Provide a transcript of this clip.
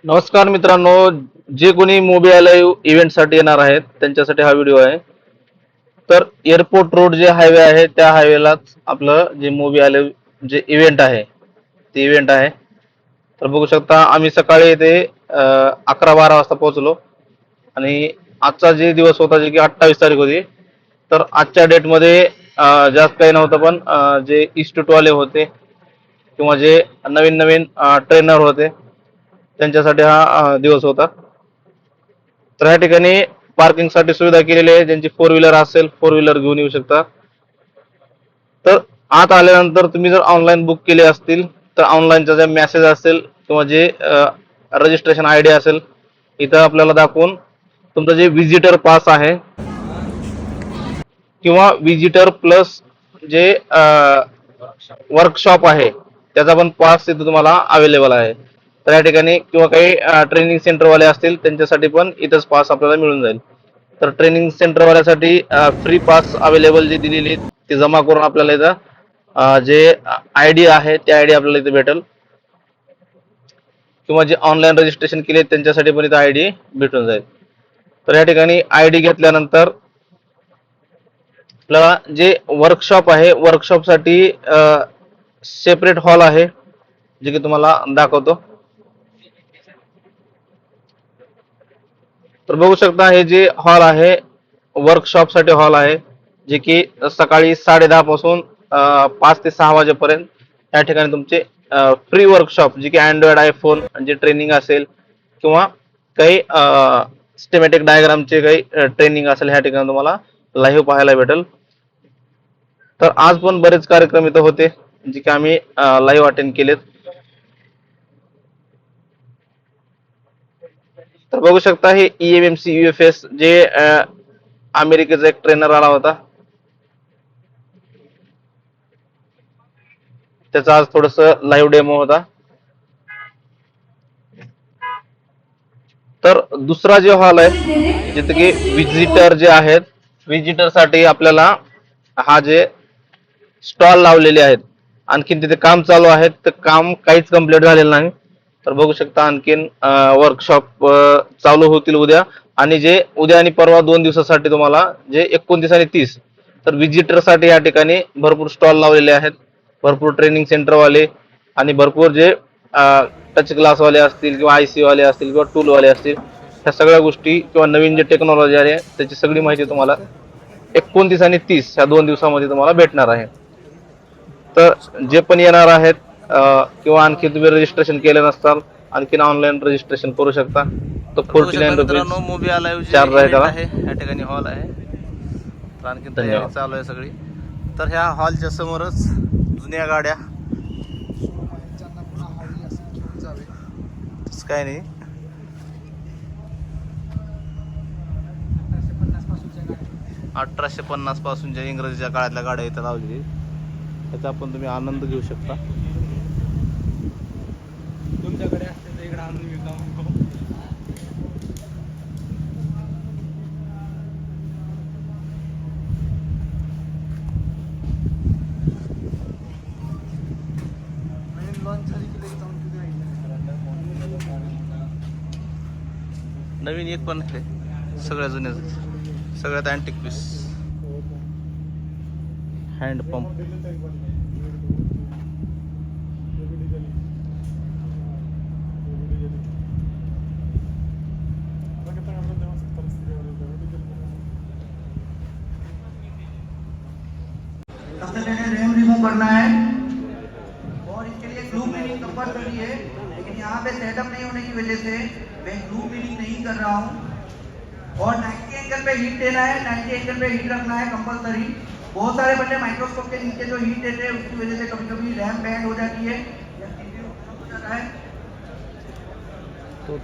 नमस्कार मित्रांनो, जे कोणी मोबाईल इव्हेंटसाठी येणार आहेत त्यांच्यासाठी हा व्हिडिओ आहे. तर एअरपोर्ट रोड जे हायवे आहे त्या हायवेलाच आपलं जे मोबाईल जे इव्हेंट आहे ते इव्हेंट आहे. तर बघू शकता आम्ही सकाळी इथे 11-12 वाजता पोहोचलो आणि आजचा जे दिवस होता जे की 28 तारीख होती. तर आजच्या डेटमध्ये जास्त काही नव्हतं, पण जे इन्स्टिट्यूट वाले होते किंवा जे नवीन नवीन ट्रेनर होते त्यांच्यासाठी हा दिवस होता. तर ह्या ठिकाणी पार्किंगसाठी सुविधा केलेली आहे. ज्यांची फोर व्हीलर असेल फोर व्हीलर घेऊन येऊ शकता. तर आत आल्यानंतर तुम्ही जर ऑनलाईन बुक केले असतील तर ऑनलाईनचा जे मेसेज असेल किंवा जे रजिस्ट्रेशन आय डी असेल इथं आपल्याला दाखवून तुमचं जे विजिटर पास आहे किंवा विजिटर प्लस जे वर्कशॉप आहे त्याचा पण पास इथं तुम्हाला अवेलेबल आहे. तर या ठिकाणी किंवा काही ट्रेनिंग सेंटरवाले असतील त्यांच्यासाठी पण इथंच पास आपल्याला मिळून जाईल. तर ट्रेनिंग सेंटरवाल्यासाठी फ्री पास अवेलेबल जे दिलेली ते जमा करून आपल्याला इथं जे आय डी आहे त्या आय डी आपल्याला इथे भेटेल किंवा जे ऑनलाईन रजिस्ट्रेशन केले त्यांच्यासाठी पण इथं आय डी भेटून जाईल. तर या ठिकाणी आय डी घेतल्यानंतर आपल्याला जे वर्कशॉप आहे वर्कशॉपसाठी सेपरेट हॉल आहे जे की तुम्हाला दाखवतो. तर बघू शकता हे जे हॉल आहे वर्कशॉपसाठी हॉल आहे जे की सकाळी 10:30 पासून 5 ते 6 वाजेपर्यंत या ठिकाणी तुमचे फ्री वर्कशॉप जे की अँड्रॉइड आयफोन जे ट्रेनिंग असेल किंवा काही सिस्टमॅटिक डायग्रामचे काही ट्रेनिंग असेल ह्या ठिकाणी तुम्हाला लाईव्ह पाहायला भेटेल. तर आज पण बरेच कार्यक्रम इथं होते जे की आम्ही लाईव्ह अटेंड केलेत. तर बघू शकता हे EMMC UFS जे अमेरिकेचा एक ट्रेनर आला होता त्याचा आज थोडस लाईव्ह डेमो होता. तर दुसरा जे हॉल आहे जिथे की विजिटर जे आहेत विजिटर साठी आपल्याला हा जे स्टॉल लावलेले आहेत आणखीन तिथे काम चालू आहे तर काम काहीच कम्प्लीट झालेलं नाही. तर बघू शकता आणखीन वर्कशॉप चालू होतील उद्या आणि जे उद्या आणि परवा 2 दिवसासाठी तुम्हाला जे 29 आणि 30 तर विजिटर साठी या ठिकाणी भरपूर स्टॉल लावलेले आहेत. भरपूर ट्रेनिंग सेंटर वाले आणि भरपूर जे टच ग्लास वाले असतील किंवा IC वाले असतील किंवा टूल वाले असतील ह्या सगळ्या गोष्टी किंवा नवीन जे टेक्नॉलॉजी आहे त्याची सगळी माहिती तुम्हाला 29 आणि 30 ह्या 2 दिवसामध्ये तुम्हाला भेटणार आहे. तर जे पण येणार आहेत किंवा आणखी तुम्ही रजिस्ट्रेशन केलं नसताल आणखीन ऑनलाईन रजिस्ट्रेशन करू शकता. तो ₹49 मूवी आला चार्ज आहे त्याला. या ठिकाणी हॉल आहे. तर आणखी तयारी धन्यवाद. चालू आहे सगळी. तर ह्या हॉलच्या समोरच जुन्या गाड्या तसं काय नाही. 1850 पासूनच्या इंग्रजीच्या काळातल्या गाड्या इथं लावलेली त्याचा आपण तुम्ही आनंद घेऊ शकता. तुमच्याकडे असते तर इकडे आणून विकाऊ. नवीन एक पण आहे सगळ्या जुन्या सगळ्यात अँटिक पीस हँड पंप. सबसे पहले रैम रिमूव करना है और इसके लिए ग्लू क्लीनिंग कंपलसरी है, लेकिन यहाँ पे सेटअप नहीं होने की वजह से मैं ग्लू क्लीनिंग नहीं कर रहा हूँ. और 90 एंगल पे हीट देना है, 90 एंगल पे हीट रखना है कंपलसरी. बहुत सारे बंदे माइक्रोस्कोप के नीचे जो हीट देते हैं उसकी वजह से कभी कभी रैम बैंड हो जाती है या CPU हो जाता है. तो